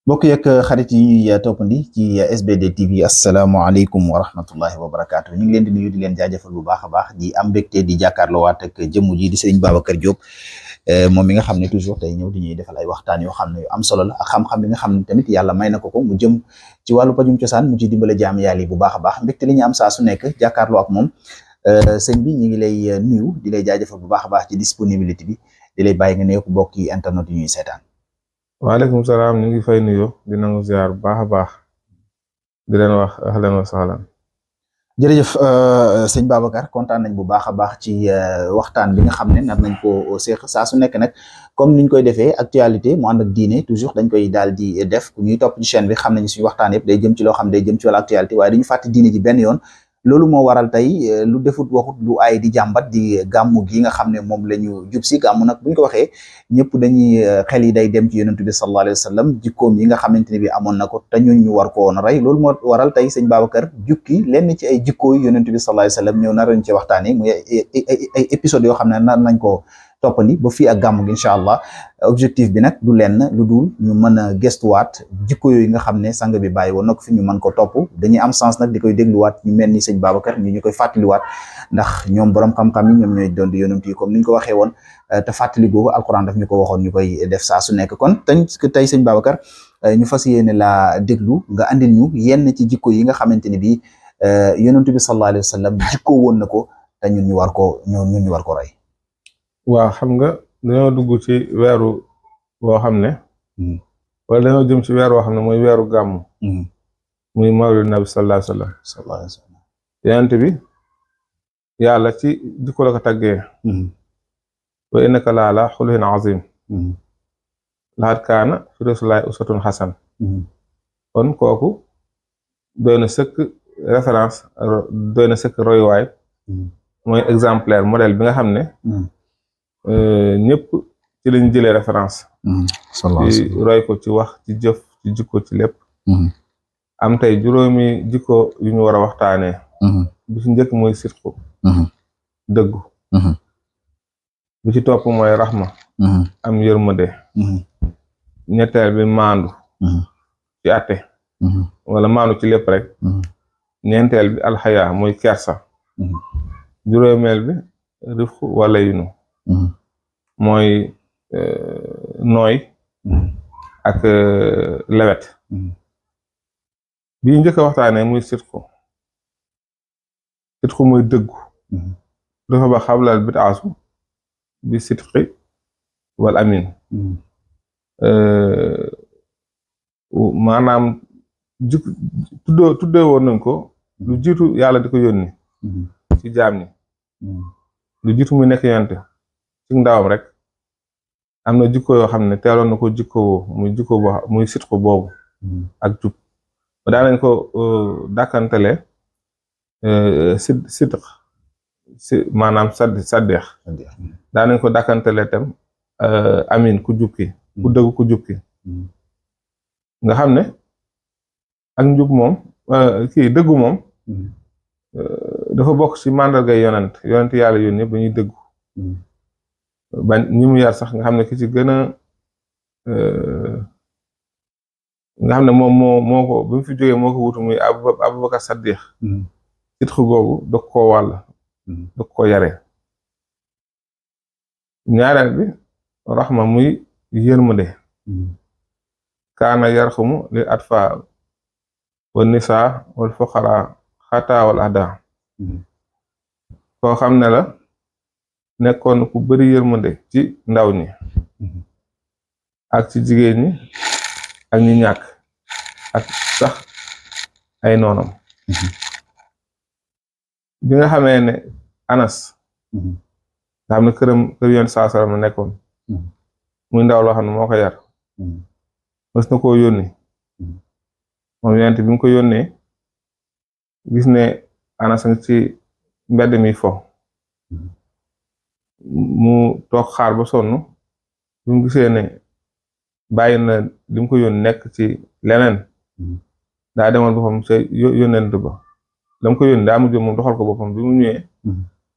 mbokk yeeg xarit yi ñuy toppandi ci SBT TV asalaamaaleykum wa rahmatullahi wa barakaatu ñu ngi leen di nuyu di leen jaajëfal bu baax a baax di am mbégte di jàkkaarloo waat ak jëmm ji di Serigne Babacar Diop moom mi nga xam ne toujours tey ñëw di ñuy defal ay waxtaan yoo xam ne yu am solo la ak xam-xam bi nga xam ne tamit yàlla may na ko mu jëm ci wàllu pajum cosaan mu ci dimbale jaam yàlla yi bu baax a baax mbégte li ñu am saa su nekk jàkkaarloo ak moom sëñ bi ñu ngi lay nuyu di lay jaajëfal bu baax a baax ci disponibilité bi di lay bàyyi nga ne bokk yi internet yi ñuy seetaan. waaleykum salaam ñu ngi fay nuyoo di nangu ziar bu baax a baax di leen wax ahlan wa sahlan. jërëjëf sëñ Babacar kontaan nañ bu baax a baax ci waxtaan bi nga xam ne nar nañ ko seeq saa su nekk nag comme niñ koy defee actualité mu ànd ak diine toujours dañ koy daal di def ku ñuy topp ci chaîne bi xam nañu suñu waxtaan yëpp day jëm ci loo xam day jëm ci wàllu actualité waaye dañu fàtte diine ji benn yoon. loolu moo waral tey lu defut waxut lu ay di jàmbat di gàmmu gi nga xam ne moom la ñu jub si gàmmu nag buñ ko waxee ñëpp dañuy xel yi day dem ci yonentu bi sallallahu alayhi wa sallam jikkoom yi nga xamante ne bi amoon na ko te ñun ñu war ko woon a rey loolu moo waral tey sëñ Babacar jukki lenn ci ay jikkoo yi yonentu bi sallallahu alayhi wa sallam ñëw nar nañ ci waxtaanee muy ay épisodes yoo xam ne nar nañ ko toppandi ba fii ak gàmmu gi incha allah objectif bi nag du lenn lu dul ñu mën a gestuwaat jikko yooyu nga xam ne sang bi bàyyi woon na ko fi ñu mën ko topp dañuy am sens nag di koy dégluwaat ñu mel ni sëñ Babacar ñu koy fàttaliwaat ndax ñoom borom xam-xam yi ñoom ñooy doon di yonent yi comme ni ñu ko waxee woon te fàttali googu alquran daf ñu ko waxoon ñu koy def saa su nekk kon tey sëñ Babacar ñu fas yéene laa déglu nga andil ñu yenn ci jikko yi nga xamante ni bii yonent bi sallallahu alayhi wa sallam jikko woon na ko te ñun ñu war ko roy. waaw xam nga dañoo dugg ci weeru woo xam ne wala dañoo jëm ci weer woo xam ne mooy weeru gàmmu muy mawlid nabi sallallahu alayhi wa sallam yonent bi yàlla ci jikko la ko taggee wa innaka la ala xuluqin azim laqad kaana fi rasulillahi uswatun hasan kon kooku doy na sëkk référence doy na sëkk royuwaay mooy exemplaire modèle bi nga xam ne ñëpp ci lañ jëlee référence ci roy ko ci wax ci jëf ci jikko ci lépp am tey juróomi jikko yu ñu war a waxtaanee bi ci njëkk mooy sitku dëggu bi ci topp mooy raxma am yërmande ñetteel bi maandu ci àtte wala maandu ci lépp rek ñeenteel bi alxaya mooy kersa juróomeel bi rifqu wala yinu mooy nooy ak lewet bi njëkk a waxtaanee muy sitku mooy dëggu dafa ba xablal bit aasu bi sitqi wal amin maanaam tuddee woon nañ ko lu jiitu yàlla di ko yónni ci jaam ñi lu jiitu muy nekk yonent ci ndawam rek am na jikko yoo xam ne teeloon na ko jikkowoo muy sitku boobu ak jub daanañ ko dàkkantele sidq maanaam saddeex daanañ ko dàkkantele tam amin ku jukki ku dëgg ku jukki nga xam ne ak njub moom dëggu moom dafa bokk ci màndargay yonent yàlla yoon ñëpp dañuy dëggu bañ ñi mu yar sax nga xam ne ki ci gën a nga xam ne moom moo ko bi mu fi jógee moo ko wutu muy Abubakar Saddiq sitxu googu dog koo wàll dog koo yaree ñaareel bi raxma muy yërmande kaana yarxumu lil atfal wal nisaa wal fuqara xataa wal ahda koo xam ne la nekkoon ku bari yërmande ci ndaw ñi ak ci jigéen ñi ak ñi ñàkk ak sax ay noonam bi nga xamee ne Anas nga xam ne kër yoon saasaram la nekkoon muy ndaw loo xam ne moo ko yar mës na koo yónni moom yonent bi mu ko yónnee gis ne Anas nga ci mbedd mi fo mu toog xaar ba sonn bi mu gisee ne bàyyi na li mu ko yónni nekk ci leneen daa demoon boppam ca yónnent ba la mu ko yónni daa mujj moom doxal ko boppam bi mu ñëwee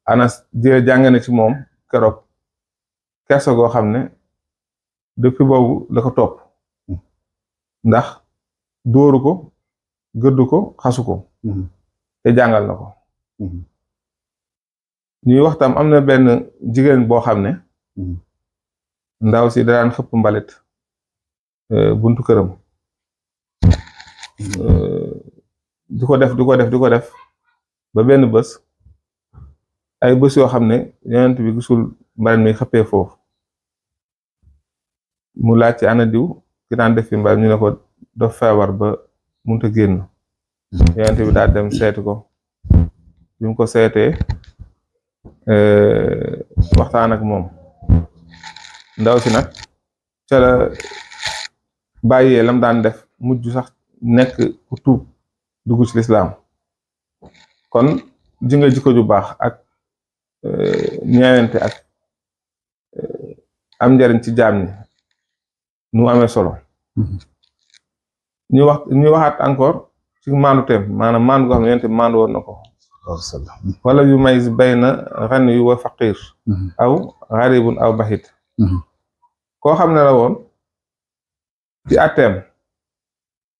Anas jàng na ci moom keroog kersa goo xam ne depuis boobu la ko topp ndax dóoru ko gëddu ko xasu ko te jàngal na ko ñuy waxtam am na benn jigéen boo xam ne ndaw si daan xëpp mbalit buntu këram di ko def ba benn bés ay bés yoo xam ne yonent bi gisul mbalit mi xëppee foofu mu laaj ci ana diw ki daan def fi mbalit ñu ne ko daf feebar ba mënut a génn yonent bi daal dem seeti ko bi mu ko seetee waxtaan ak moom ndaw si nag ca la bàyyee lam daan def mujj sax nekk ku tuub dugg ci lislaam kon ji nga jikko ju baax ak ñeewante ak am njariñ ci jaam ñi nu amee solo ñu waxaat encore ci maandu teem maanaam maandu goo xam ne yonent bi maandu woon na ko wala yu may bayna ghani wa faqir aw gharibun aw bahit koo xam ne la woon ci atteem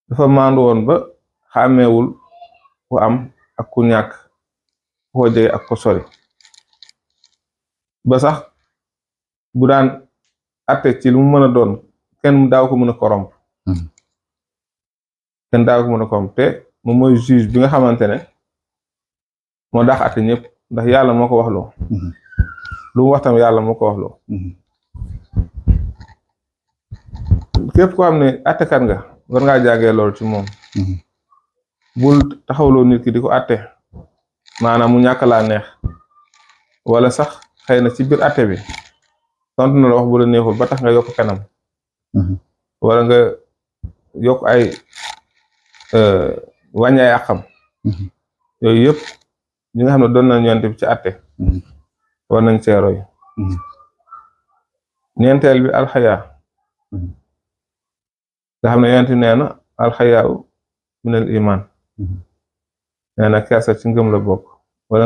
dafa maandu woon ba xàmmeewul ku am ak ku ñàkk ku ko jege ak ko sori ba sax bu daan atte ci lu mu mën a doon kenn daaw ko mën a corrompre te moom mooy juge bi nga xamante ne moo daax atte ñëpp ndax yàlla moo ko wax loo lu mu wax tam yàlla moo ko wax loo képp koo xam ne attekat nga war ngaa jàngee loolu ci moom bul taxawloo nit ki di ko atte maanaam mu ñàkk laa neex wala sax xëy na ci biir atte bi tontu na la wax bu la neexul ba tax nga yokk kanam wala nga yokk ay wàññi ay àqam yooyu yëpp ñi nga xam ne doon nañ yonent bi ci atte war nañ cee roy ñeenteel bi alxayaa nga xam ne yonent bi nee na alxayaa minal iman nee na kersa ci ngëm la bokk wala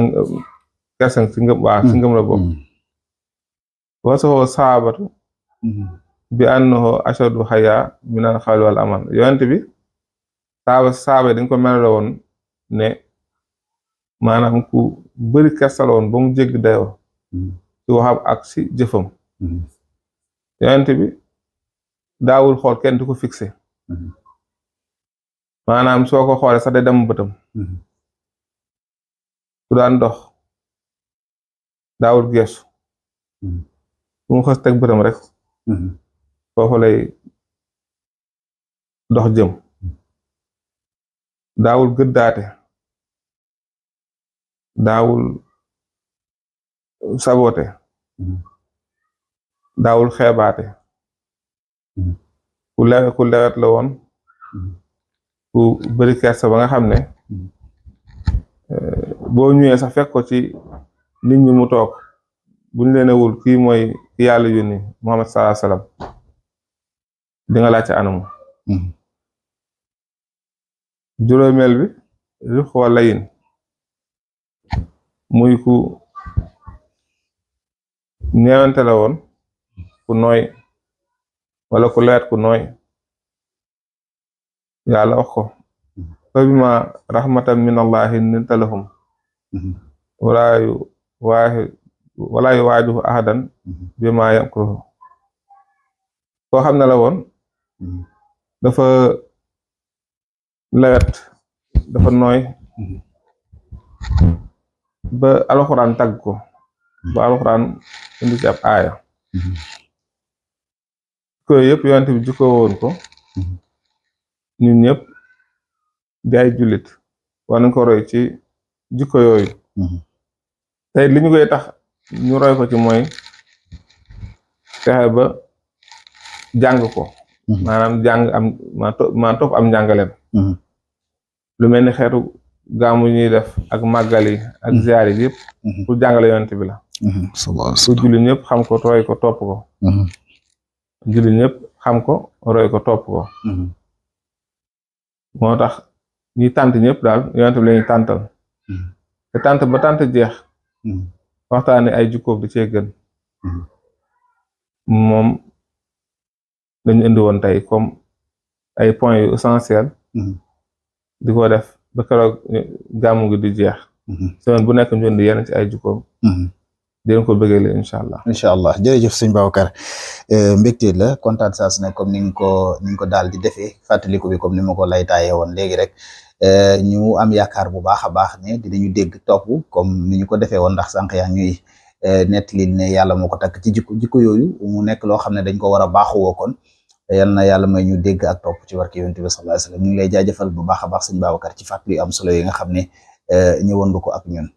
kersa ci ngëm ci ngëm la bokk wasoo saabatu bi annahu ashadu xayaa minal xawli wal amal yonent bi saaba dañ ko melale woon ne maanaam ku bari kersa la woon ba mu jégg dayoo ci waxam ak ci jëfam yonent bi daawul xool kenn di ko fixé maanaam soo ko xoolee sax day dem bëtam su daan dox daawul geesu bu mu xës teg bëtam rek foofu lay dox jëm daawul gëddaate daawul sabote daawul xeebaate ku lewet la woon ku bari kersa ba nga xam ne boo ñëwee sax fekk ko ci nit ñi mu toog buñ leen wul kii mooy ki yàlla yónni Muhammad sallallahu alayhi wasallam di nga laaj ci anamu juróomeel bi rif wala yin muy ku ñeewante la woon ku nooy wala ku leet ku nooy yàlla wax ko fa bima rahmatan min allahi linta lahum walaa yuwaajihu ahadan bima yamkuruhu koo xam ne la woon dafa lewet dafa nooy ba alxuraan tagg ko ba alxuraan indi ci ab aaya ko yëpp yonent bi jikko woon ko ñun ñëpp di ay jullit war nañ ko roy ci jikko yooyu tey li ñu koy tax ñu roy ko ci mooy fexe ba jàng ko maanaam jàng am ma topp am njàngaleem lu mel ni xeetu gàmmu ñuy def ak màggal yi ak ziar yi yëpp pour jàngale yonent bi la pour jullit ñëpp xam ko roy ko topp ko jullit ñëpp xam ko roy ko topp ko moo tax ñi tànt ñëpp daal yonent bi lañuy tàntal te tànt ba tànt jeex waxtaane ay jikkoom di cee gën moom dañu indi woon tey comme ay points yu essentiel di ko def ba keroog gàmmu gi di jeex semaine bu nekk ñu indi yenn ci ay jukkoom di leen ko bëggee incha allah. incha allah jërëjëf sëñ Babacar mbégte la kontaan saa su ne comme ni nga ko daal di defee fàttaliku bi comme ni ma ko lay taayee woon léegi rek ñu am yaakaar bu baax a baax ne dinañu dégg topp comme ni ñu ko defee woon ndax sànq yaa ñuy nettali ne yàlla moo ko takk ci jikko yooyu mu nekk loo xam ne dañ ko war a baaxuwoo kon yal na yàlla may ñu dégg ak topp ci barke yonent bi sallallahu alayhi wasallam ñu ngi lay jaajëfal bu baax a baax sëñ Babacar ci fàttali am solo yi nga xam ne ñëwoon nga ko ak ñun.